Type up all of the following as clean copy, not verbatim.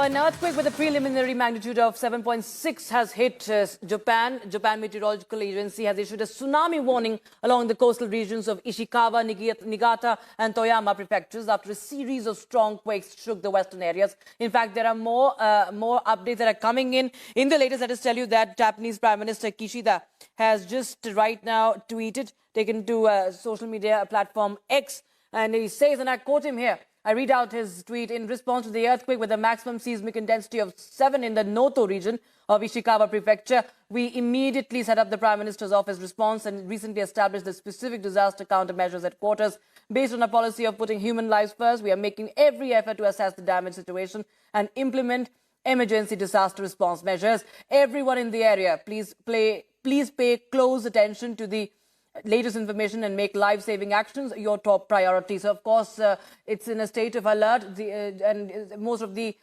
An earthquake with a preliminary magnitude of 7.6 has hit Japan. Japan Meteorological Agency has issued a tsunami warning along the coastal regions of Ishikawa, Niigata and Toyama prefectures after a series of strong quakes shook the western areas. In fact, there are more updates that are coming in. In the latest, let us tell you that Japanese Prime Minister Kishida has just right now taken to social media platform X, and he says, and I quote him here, I read out his tweet: in response to the earthquake with a maximum seismic intensity of 7 in the Noto region of Ishikawa prefecture, we immediately set up the Prime Minister's office response and recently established the specific disaster countermeasures headquarters. Based on a policy of putting human lives first, we are making every effort to assess the damage situation and implement emergency disaster response measures. Everyone in the area, please pay close attention to the latest information and make life-saving actions your top priority. So, of course, it's in a state of alert, and most of the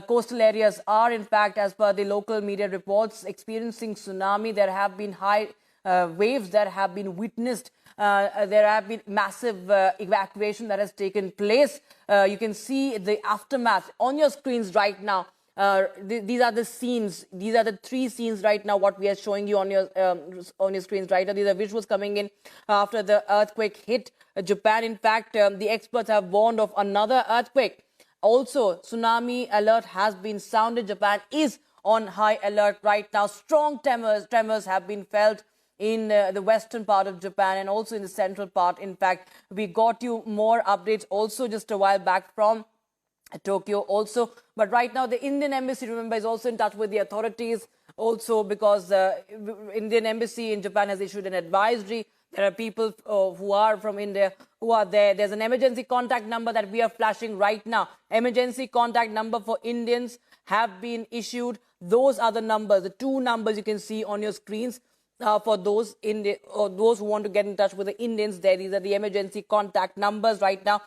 coastal areas are, in fact, as per the local media reports, experiencing tsunami. There have been high waves that have been witnessed. There have been massive evacuation that has taken place. You can see the aftermath on your screens right now. These are the scenes. These are the 3 scenes right now. What we are showing you on your screens right now. These are visuals coming in after the earthquake hit Japan. In fact, the experts have warned of another earthquake. Also, tsunami alert has been sounded. Japan is on high alert right now. Strong tremors have been felt in the western part of Japan and also in the central part. In fact, we got you more updates also just a while back from Tokyo also. But right now, the Indian embassy, remember, is also in touch with the authorities also, because Indian embassy in Japan has issued an advisory. There are people who are from India who are there. There's an emergency contact number that we are flashing right now. Emergency contact number for Indians have been issued. Those are the numbers, the 2 numbers you can see on your screens. For those those who want to get in touch with the Indians there, these are the emergency contact numbers right now.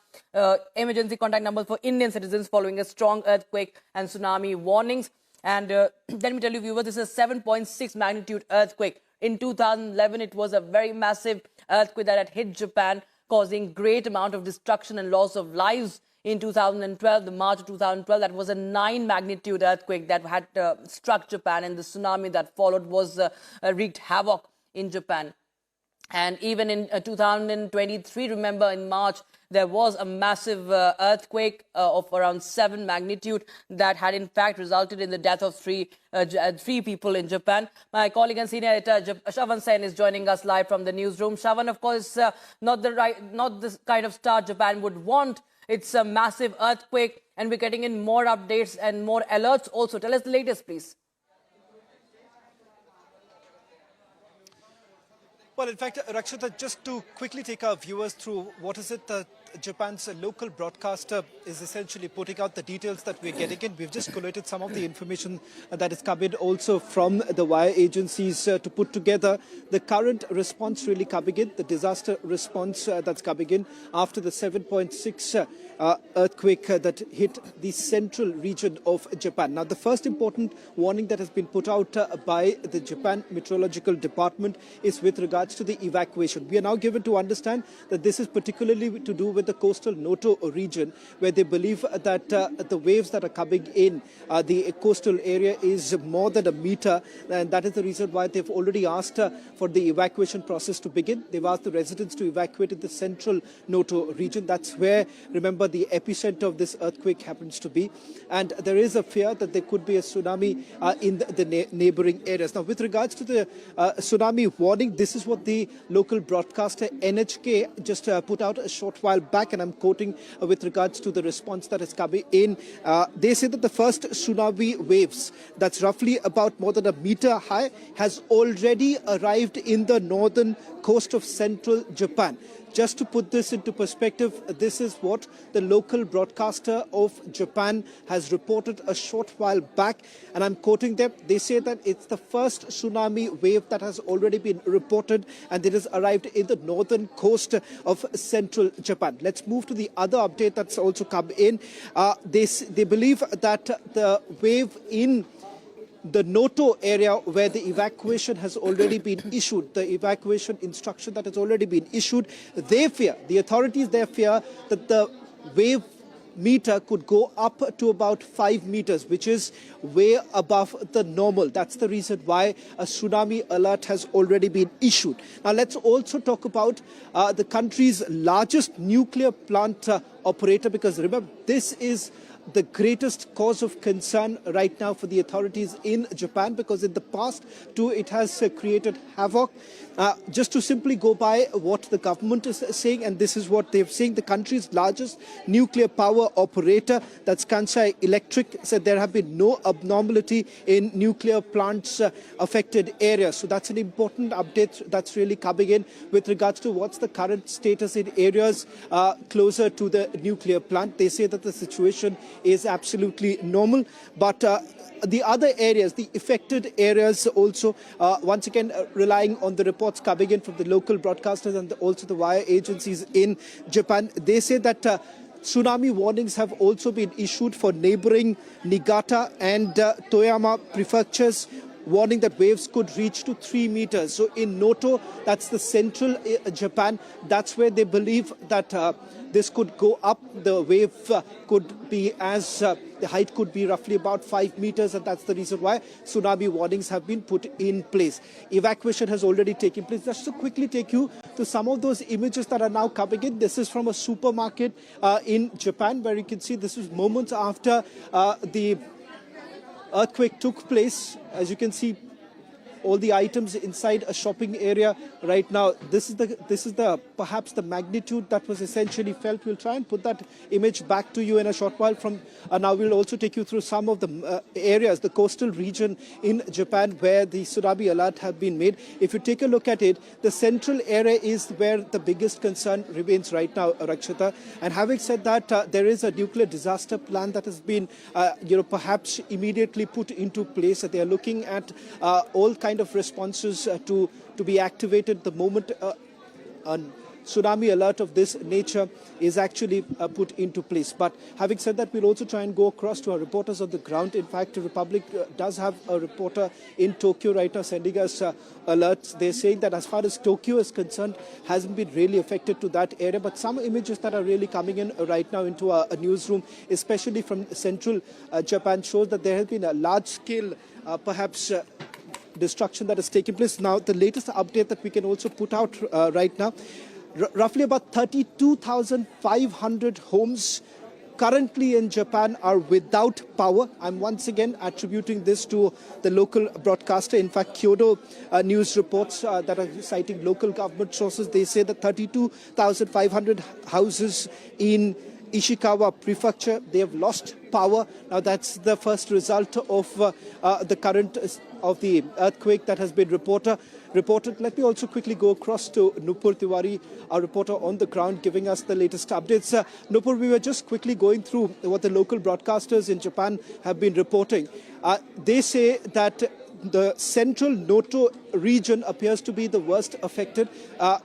Emergency contact numbers for Indian citizens following a strong earthquake and tsunami warnings. And let me tell you, viewers, this is a 7.6 magnitude earthquake. In 2011, it was a very massive earthquake that had hit Japan, causing great amount of destruction and loss of lives. In 2012, the March of 2012, that was a 9 magnitude earthquake that had struck Japan, and the tsunami that followed was wreaked havoc in Japan. And even in 2023, remember, in March, there was a massive earthquake of around 7 magnitude that had in fact resulted in the death of 3 people in Japan. My colleague and senior editor Shravan Sen is joining us live from the newsroom. Shravan, of course, not the kind of start Japan would want. It's a massive earthquake, and we're getting in more updates and more alerts also. Tell us the latest, please. Well, in fact, Rakshita, just to quickly take our viewers through what is it that Japan's local broadcaster is essentially putting out, the details that we're getting in. We've just collated some of the information that is coming also from the wire agencies to put together the current response really coming in, the disaster response that's coming in after the 7.6 earthquake that hit the central region of Japan. Now, the first important warning that has been put out by the Japan Meteorological Department is with regards to the evacuation. We are now given to understand that this is particularly to do with the coastal Noto region, where they believe that the waves that are coming in the coastal area is more than a meter, and that is the reason why they've already asked for the evacuation process to begin. They've asked the residents to evacuate in the central Noto region. That's where, remember, the epicenter of this earthquake happens to be, and there is a fear that there could be a tsunami in the neighboring areas. Now, with regards to the tsunami warning, this is what the local broadcaster NHK just put out a short while back, and I'm quoting with regards to the response that is coming in. They say that the first tsunami waves, that's roughly about more than a meter high, has already arrived in the northern coast of central Japan. Just to put this into perspective, this is what the local broadcaster of Japan has reported a short while back, and I'm quoting them. They say that it's the first tsunami wave that has already been reported, and it has arrived in the northern coast of central Japan. Let's move to the other update that's also come in. They believe that the wave in the Noto area, where the evacuation has already been issued, the evacuation instruction that has already been issued, they fear, the authorities there fear that the wave meter could go up to about 5 meters, which is way above the normal. That's the reason why a tsunami alert has already been issued. Now, let's also talk about the country's largest nuclear plant operator, because remember, this is the greatest cause of concern right now for the authorities in Japan, because in the past too it has created havoc. Just to simply go by what the government is saying, and this is what they're saying, the country's largest nuclear power operator, that's Kansai Electric, said there have been no abnormality in nuclear plants affected areas. So that's an important update that's really coming in with regards to what's the current status in areas closer to the nuclear plant. They say that the situation is absolutely normal, but the other areas, the affected areas also, once again relying on the reports coming in from the local broadcasters and also the wire agencies in Japan, they say that tsunami warnings have also been issued for neighboring Niigata and Toyama prefectures, warning that waves could reach to 3 meters. So in Noto, that's the central Japan, that's where they believe that this could go up. The wave could be the height could be roughly about 5 meters, and that's the reason why tsunami warnings have been put in place. Evacuation has already taken place. Just to quickly take you to some of those images that are now coming in. This is from a supermarket in Japan, where you can see this is moments after the earthquake took place. As you can see, all the items inside a shopping area right now. This is the perhaps the magnitude that was essentially felt. We'll try and put that image back to you in a short while. From now, we'll also take you through some of the areas, the coastal region in Japan where the tsunami alert have been made. If you take a look at it, the central area is where the biggest concern remains right now, Rakshita. And having said that, there is a nuclear disaster plan that has been, perhaps immediately put into place. They are looking at all kinds of responses to be activated the moment a tsunami alert of this nature is actually put into place. But having said that, we'll also try and go across to our reporters on the ground. In fact, the Republic does have a reporter in Tokyo right now sending us alerts. They're saying that as far as Tokyo is concerned, hasn't been really affected to that area. But some images that are really coming in right now into a newsroom, especially from central Japan, shows that there has been a large-scale, perhaps, destruction that has taken place. Now, the latest update that we can also put out right now, roughly about 32,500 homes currently in Japan are without power. I'm once again attributing this to the local broadcaster. In fact, Kyodo news reports that are citing local government sources, they say that 32,500 houses in Ishikawa prefecture, they have lost power. Now, that's the first result of the current of the earthquake that has been reported. Let me also quickly go across to Nupur Tiwari, our reporter on the ground, giving us the latest updates. Nupur, we were just quickly going through what the local broadcasters in Japan have been reporting. They say that the central Noto region appears to be the worst affected.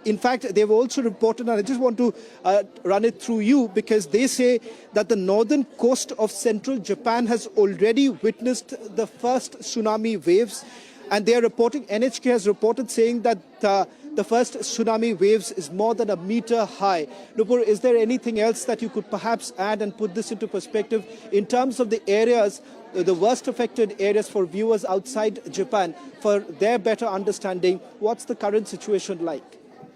In fact, they've also reported, and I just want to run it through you, because they say that the northern coast of central Japan has already witnessed the first tsunami waves. And they are reporting, NHK has reported saying that the first tsunami waves is more than 1 meter high. Nupur, is there anything else that you could perhaps add and put this into perspective in terms of the areas, the worst affected areas for viewers outside Japan, for their better understanding? What's the current situation like?